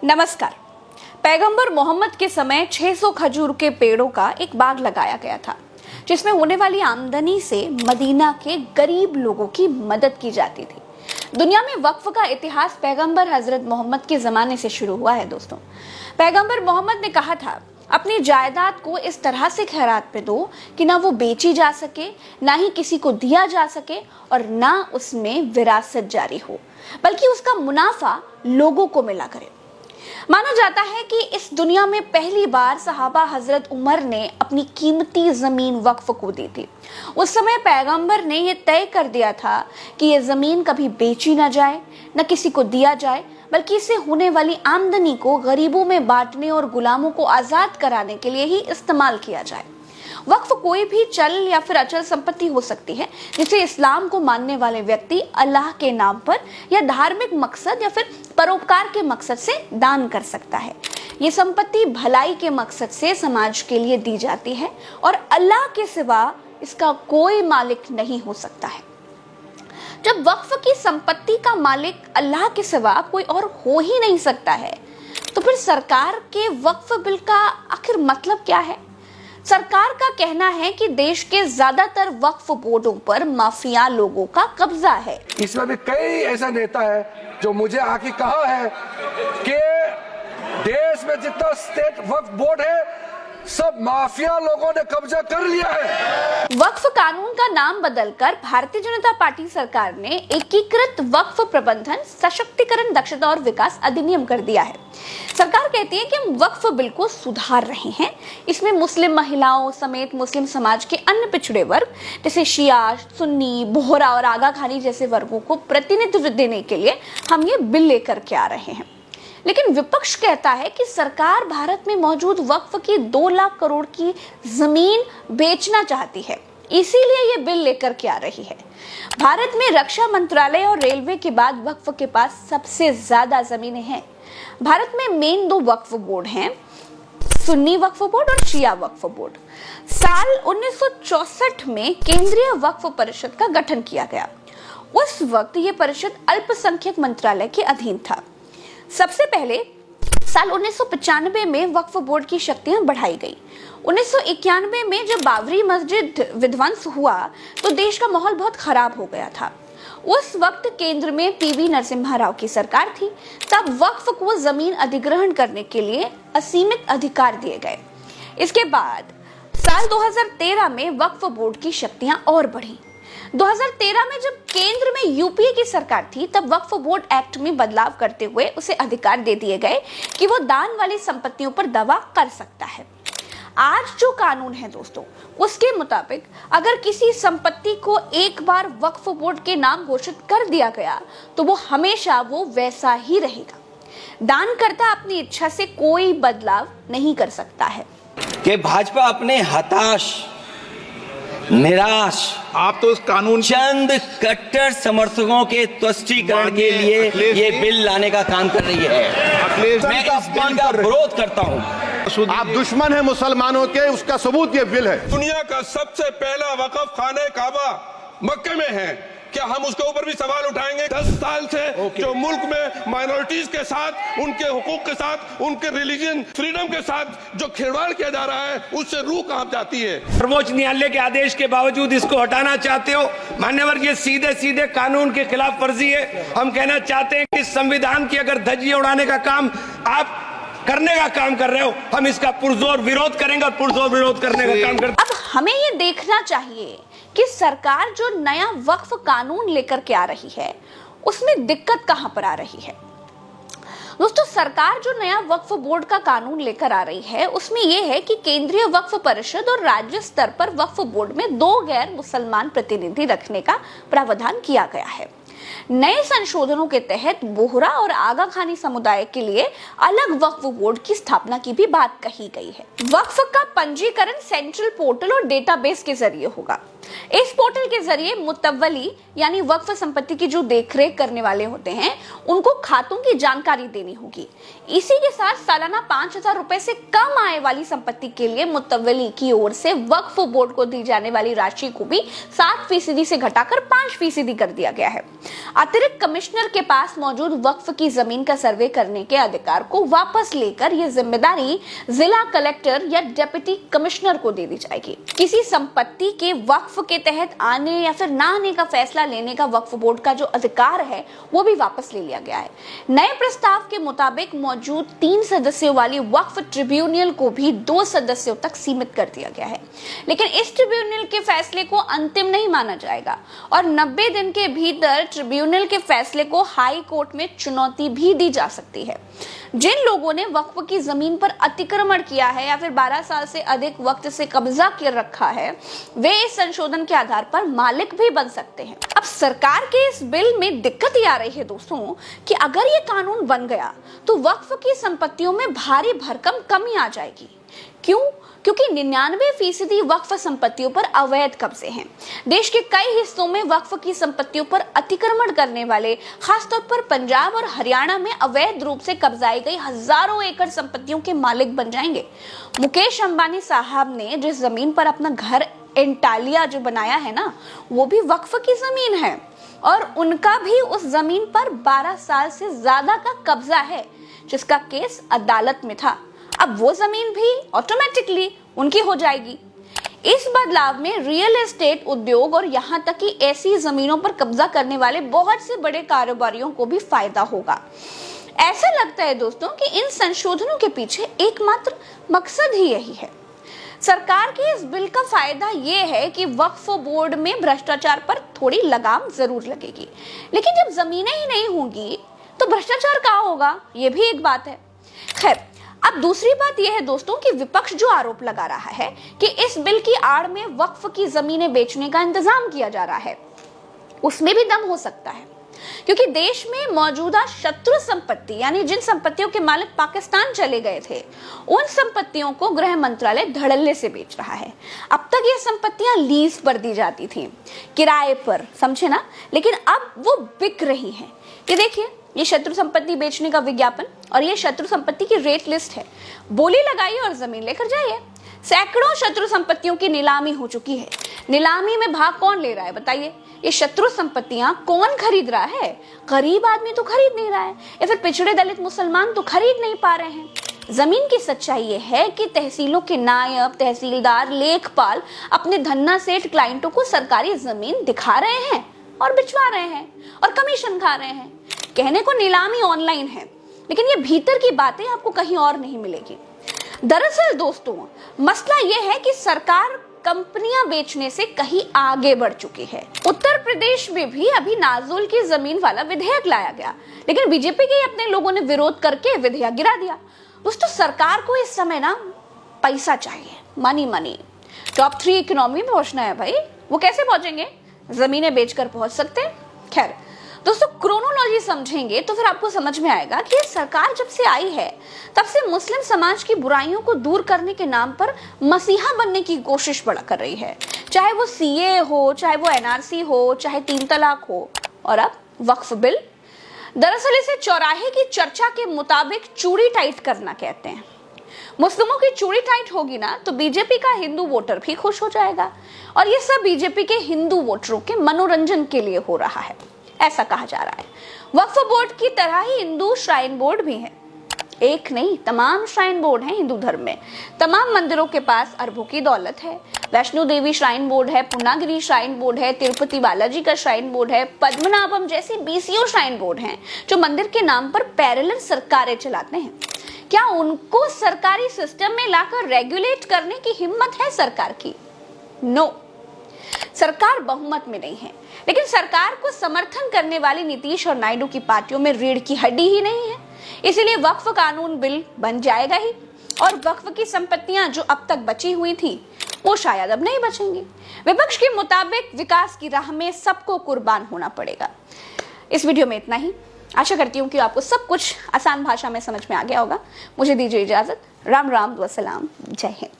नमस्कार। पैगंबर मोहम्मद के समय 600 खजूर के पेड़ों का एक बाग लगाया गया था, जिसमें होने वाली आमदनी से मदीना के गरीब लोगों की मदद की जाती थी। दुनिया में वक्फ का इतिहास पैगंबर हजरत मोहम्मद के जमाने से शुरू हुआ है। दोस्तों, पैगंबर मोहम्मद ने कहा था, अपनी जायदाद को इस तरह से खैरात पे दो कि ना वो बेची जा सके, ना ही किसी को दिया जा सके और ना उसमें विरासत जारी हो, बल्कि उसका मुनाफा लोगों को मिला करे। माना जाता है कि इस दुनिया में पहली बार सहाबा हजरत उमर ने अपनी कीमती जमीन वक्फ को दी थी। उस समय पैगंबर ने यह तय कर दिया था कि यह जमीन कभी बेची ना जाए, न किसी को दिया जाए, बल्कि इससे होने वाली आमदनी को गरीबों में बांटने और गुलामों को आजाद कराने के लिए ही इस्तेमाल किया जाए। वक्फ कोई भी चल या फिर अचल संपत्ति हो सकती है, जिसे इस्लाम को मानने वाले व्यक्ति अल्लाह के नाम पर या धार्मिक मकसद या फिर परोपकार के मकसद से दान कर सकता है। ये संपत्ति भलाई के मकसद से समाज के लिए दी जाती है और अल्लाह के सिवा इसका कोई मालिक नहीं हो सकता है। जब वक्फ की संपत्ति का मालिक अल्लाह के सिवा कोई और हो ही नहीं सकता है, तो फिर सरकार के वक्फ बिल का आखिर मतलब क्या है? सरकार का कहना है कि देश के ज्यादातर वक्फ बोर्डों पर माफिया लोगों का कब्जा है। इसमें भी कई ऐसा नेता है जो मुझे आके कहा है कि देश में जितना स्टेट वक्फ बोर्ड है सब माफिया लोगों ने कब्जा कर लिया है। वक्फ कानून का नाम बदलकर भारतीय जनता पार्टी सरकार ने एकीकृत वक्फ प्रबंधन, सशक्तिकरण, दक्षता और विकास अधिनियम कर दिया है। सरकार कहती है कि हम वक्फ बिल को सुधार रहे हैं। इसमें मुस्लिम महिलाओं समेत मुस्लिम समाज के अन्य पिछड़े वर्ग जैसे शिया, सुन्नी, बोहरा और आगा खानी जैसे वर्गों को प्रतिनिधित्व देने के लिए हम ये बिल लेकर के आ रहे हैं। लेकिन विपक्ष कहता है कि सरकार भारत में मौजूद वक्फ की 2 लाख करोड़ की जमीन बेचना चाहती है, इसीलिए ये बिल लेकर के आ रही है। भारत में रक्षा मंत्रालय और रेलवे के बाद वक्फ के पास सबसे ज्यादा जमीनें हैं। भारत में मेन 2 वक्फ बोर्ड हैं, सुन्नी वक्फ बोर्ड और शिया वक्फ बोर्ड। साल 1964 में केंद्रीय वक्फ परिषद का गठन किया गया। उस वक्त ये परिषद अल्पसंख्यक मंत्रालय के अधीन था। सबसे पहले साल 1995 में वक्फ बोर्ड की शक्तियां बढ़ाई गई। 1991 में जब बाबरी मस्जिद विध्वंस हुआ तो देश का माहौल बहुत खराब हो गया था। उस वक्त केंद्र में पीवी नरसिम्हा राव की सरकार थी। तब वक्फ को जमीन अधिग्रहण करने के लिए असीमित अधिकार दिए गए। इसके बाद साल 2013 में वक्फ बोर्ड की शक्तियां और बढ़ी। 2013 में जब केंद्र में यूपीए की सरकार थी, तब वक्फ बोर्ड एक्ट में बदलाव करते हुए उसे अधिकार दे दिए गए कि वो दान वाली संपत्तियों पर दावा कर सकता है। आज जो कानून है दोस्तों, उसके मुताबिक अगर किसी संपत्ति को एक बार वक्फ बोर्ड के नाम घोषित कर दिया गया तो वो हमेशा वो वैसा ही रहेगा। दानकर्ता अपनी इच्छा से कोई बदलाव नहीं कर सकता है। कि भाजपा अपने हताश, निराश, आप तो उस कानून चंद कट्टर समर्थकों के तुष्टीकरण के लिए ये बिल लाने का काम कर रही है। मैं इस बिल का विरोध करता हूँ। आप दुश्मन हैं मुसलमानों के, उसका सबूत ये बिल है। दुनिया का सबसे पहला वक़फ़ खाने काबा मक्के में है। क्या हम उसके ऊपर भी सवाल उठाएंगे? 10 साल से जो मुल्क में माइनॉरिटीज के साथ, उनके हुकूक के साथ, उनके रिलीजन फ्रीडम के साथ जो खिलवाड़ किया जा रहा है, उससे रूह कांप जाती है। सर्वोच्च न्यायालय के आदेश के बावजूद इसको हटाना चाहते हो मान्यवर, ये सीधे सीधे कानून के खिलाफ वर्जी है। हम कहना चाहते हैं कि संविधान की अगर धज्जियां उड़ाने का काम आप करने का काम कर रहे हो, हम इसका पुरजोर विरोध करेंगे और पुरजोर विरोध करने का काम करते। अब हमें ये देखना चाहिए कि सरकार जो नया वक्फ कानून लेकर के आ रही है, उसमें दिक्कत कहां पर आ रही है। दोस्तों, सरकार जो नया वक्फ बोर्ड का कानून लेकर आ रही है, उसमें यह है कि केंद्रीय वक्फ परिषद और राज्य स्तर पर वक्फ बोर्ड में 2 गैर मुसलमान प्रतिनिधि रखने का प्रावधान किया गया है। नए संशोधनों के तहत बोहरा और आगा खानी समुदाय के लिए अलग वक्फ बोर्ड की स्थापना की भी बात कही गई है। वक्फ का पंजीकरण सेंट्रल पोर्टल और डेटाबेस के जरिए होगा। इस पोर्टल के जरिए मुतव्वली यानी वक्फ संपत्ति की जो देखरेख करने वाले होते हैं उनको खातों की जानकारी देनी होगी। इसी के साथ सालाना 5,000 रुपए से कम आय वाली संपत्ति के लिए मुतव्वली की ओर से वक्फ बोर्ड को दी जाने वाली राशि को भी 7% से घटाकर 5% कर दिया गया है। अतिरिक्त कमिश्नर के पास मौजूद वक्फ की जमीन का सर्वे करने के अधिकार को वापस लेकर यह जिम्मेदारी जिला कलेक्टर या डिप्टी कमिश्नर को दे दी जाएगी। किसी संपत्ति के वक्फ के तहत आने या फिर ना आने का फैसला लेने का वक्फ बोर्ड का जो अधिकार है वो भी वापस ले लिया गया है। नए प्रस्ताव के मुताबिक मौजूद 3 सदस्यों वाली वक्फ ट्रिब्यूनल को भी 2 सदस्यों तक सीमित कर दिया गया है। लेकिन इस ट्रिब्यूनल के फैसले को अंतिम नहीं माना जाएगा और 90 दिन के भीतर ट्रिब्यूनल के फैसले को हाई कोर्ट में चुनौती भी दी जा सकती है। जिन लोगों ने वक्फ की जमीन पर अतिक्रमण किया है या फिर 12 साल से अधिक वक्त से कब्जा कर रखा है वे इस संशोधन के आधार पर मालिक भी बन सकते हैं। अब सरकार के इस बिल में दिक्कत ये आ रही है दोस्तों कि अगर ये कानून बन गया तो वक्फ की संपत्तियों में भारी भरकम कमी आ जाएगी। क्यों? क्योंकि 99% वक्फ संपत्तियों पर अवैध कब्जे हैं। देश के कई हिस्सों में वक्फ की संपत्तियों पर अतिक्रमण करने वाले खासतौर पर पंजाब और हरियाणा में अवैध रूप से कब्जाई गई हजारों एकड़ संपत्तियों के मालिक बन जाएंगे। मुकेश अंबानी साहब ने जिस जमीन पर अपना घर एंटालिया जो बनाया है ना वो भी वक्फ की जमीन है और उनका भी उस जमीन पर 12 साल से ज्यादा का कब्जा है जिसका केस अदालत में था। अब वो जमीन भी ऑटोमेटिकली उनकी हो जाएगी। इस बदलाव में रियल एस्टेट उद्योग और यहां तक कि ऐसी जमीनों पर कब्जा करने वाले बहुत से बड़े कारोबारियों को भी फायदा होगा। ऐसा लगता है दोस्तों कि इन संशोधनों के पीछे एकमात्र मकसद ही यही है। सरकार के इस बिल का फायदा ये है कि वक्फ बोर्ड में भ्रष्टाचार पर थोड़ी लगाम जरूर लगेगी, लेकिन जब जमीनें ही नहीं होंगी तो भ्रष्टाचार कहाँ होगा, ये भी एक बात है। खैर, अब दूसरी बात यह है दोस्तों कि विपक्ष जो आरोप लगा रहा है कि इस बिल की आड़ में वक्फ की जमीनें बेचने का इंतजाम किया जा रहा है, उसमें भी दम हो सकता है, क्योंकि देश में मौजूदा शत्रु संपत्ति यानी जिन संपत्तियों के मालिक पाकिस्तान चले गए थे उन संपत्तियों को गृह मंत्रालय धड़ल्ले से बेच रहा है। अब तक ये संपत्तियां लीज पर दी जाती थी, किराए पर, समझे ना, लेकिन अब वो बिक रही हैं। ये देखिए, ये शत्रु संपत्ति बेचने का विज्ञापन और ये शत्रु संपत्ति की रेट लिस्ट है। बोली लगाइए और जमीन लेकर जाइए। सैकड़ों शत्रु संपत्तियों की नीलामी हो चुकी है। नीलामी में भाग कौन ले रहा है बताइए? ये शत्रु संपत्तियां कौन खरीद रहा है? गरीब आदमी तो खरीद नहीं रहा है या फिर पिछड़े दलित मुसलमान तो खरीद नहीं पा रहे हैं। जमीन की सच्चाई ये है कि तहसीलों के नायब, तहसीलदार, लेखपाल अपने धन्ना सेठ क्लाइंटों को सरकारी जमीन दिखा रहे हैं और बिचवा रहे हैं और कमीशन खा रहे हैं। कहने को नीलामी ऑनलाइन है, लेकिन ये भीतर की बातें आपको कहीं और नहीं मिलेगी। दरअसल दोस्तों, मसला ये है कि सरकार कंपनियां बेचने से कहीं आगे बढ़ चुकी है। उत्तर प्रदेश में भी अभी नाजुल की जमीन वाला विधेयक लाया गया, लेकिन बीजेपी के अपने लोगों ने विरोध करके विधेयक गिरा दिया। दोस्तों, सरकार को इस समय ना पैसा चाहिए, मनी मनी। टॉप 3 इकोनॉमी में पहुंचना है भाई, वो कैसे पहुंचेंगे? जमीनें बेचकर पहुंच सकते हैं। खैर दोस्तों, क्रोनोलॉजी समझेंगे तो फिर आपको समझ में आएगा कि ये सरकार जब से आई है तब से मुस्लिम समाज की बुराइयों को दूर करने के नाम पर मसीहा बनने की कोशिश बड़ा कर रही है। चाहे वो सीए हो, चाहे वो एनआरसी हो, चाहे 3 तलाक हो, और अब वक्फ बिल। दरअसल इसे चौराहे की चर्चा के मुताबिक चूड़ी टाइट करना कहते हैं। मुस्लिमों की चूड़ी टाइट होगी ना तो बीजेपी का हिंदू वोटर भी खुश हो जाएगा और ये सब बीजेपी के हिंदू वोटरों के मनोरंजन के लिए हो रहा है, ऐसा कहा जा रहा है। वक्फ बोर्ड की तरह ही हिंदू श्राइन बोर्ड भी है। एक नहीं, तमाम श्राइन बोर्ड हैं हिंदू धर्म में। तमाम मंदिरों के पास अरबों की दौलत है। वैष्णो देवी श्राइन बोर्ड है, पूर्णागिरी श्राइन बोर्ड है, तिरुपति बालाजी का श्राइन बोर्ड है, पद्मनाभम जैसी बीसीओ श्राइन बोर्ड हैं जो मंदिर के नाम पर पैरेलल सरकारें चलाते हैं। क्या उनको सरकारी सिस्टम में लाकर रेगुलेट करने की हिम्मत है सरकार की? नो, सरकार बहुमत में नहीं है, लेकिन सरकार को समर्थन करने वाली नीतीश और नायडू की पार्टियों में रीढ़ की हड्डी ही नहीं है। इसीलिए वक्फ कानून बिल बन जाएगा ही और वक्फ की संपत्तियां जो अब तक बची हुई थी वो शायद अब नहीं बचेंगी। विपक्ष के मुताबिक विकास की राह में सबको कुर्बान होना पड़ेगा। इस वीडियो में इतना ही। आशा करती हूँ कि आपको सब कुछ आसान भाषा में समझ में आ गया होगा। मुझे दीजिए इजाजत। राम राम व सलाम। जय हिंद।